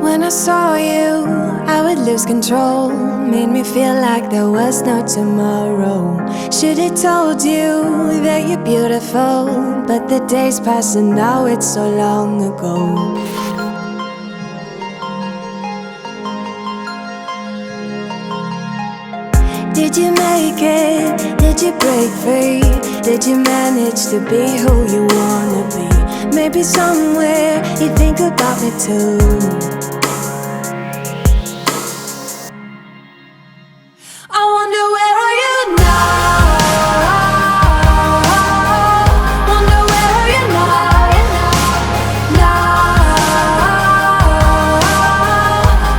When I saw you, I would lose control. Made me feel like there was no tomorrow. Should've told you that you're beautiful, but the days pass and now it's so long ago. Did you make it? Did you break free? Did you manage to be who you wanna be? Maybe somewhere you think about me too. I wonder where are you now? Wonder where are you now?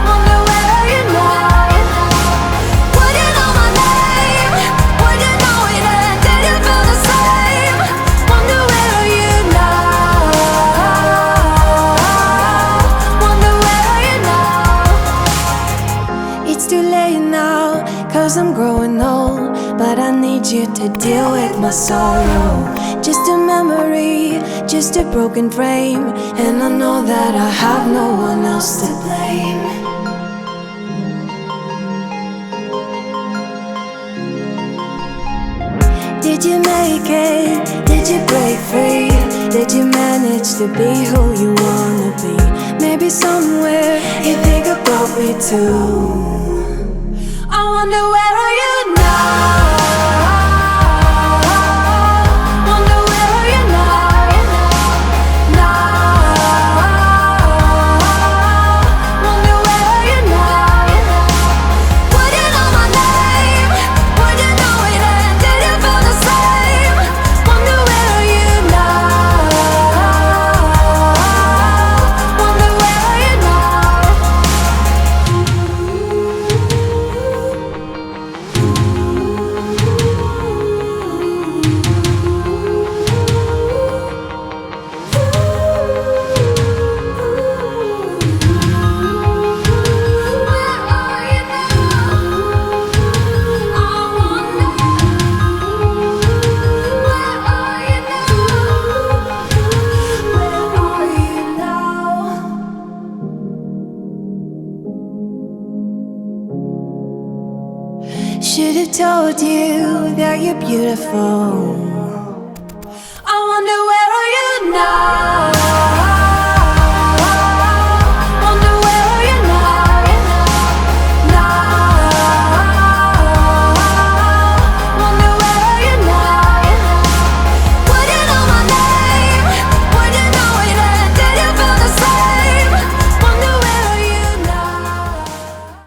Wonder where are you now? Would you know my name? Would you know it and did you feel the same? Wonder where are you now? Wonder where are you now? It's too late now, 'cause I'm growing old, but I need you to deal with my sorrow. Just a memory, just a broken frame, and I know that I have no one else to blame. Did you make it? Did you break free? Did you manage to be who you wanna be? Maybe somewhere you think about me too. I wonder where are you now? Wonder where are you now? Wonder where are you now? Would you know my name? Would you know it and did you feel the same? Wonder where are you now? Wonder where are you now? Should've told you that you're beautiful. I wonder where are you now?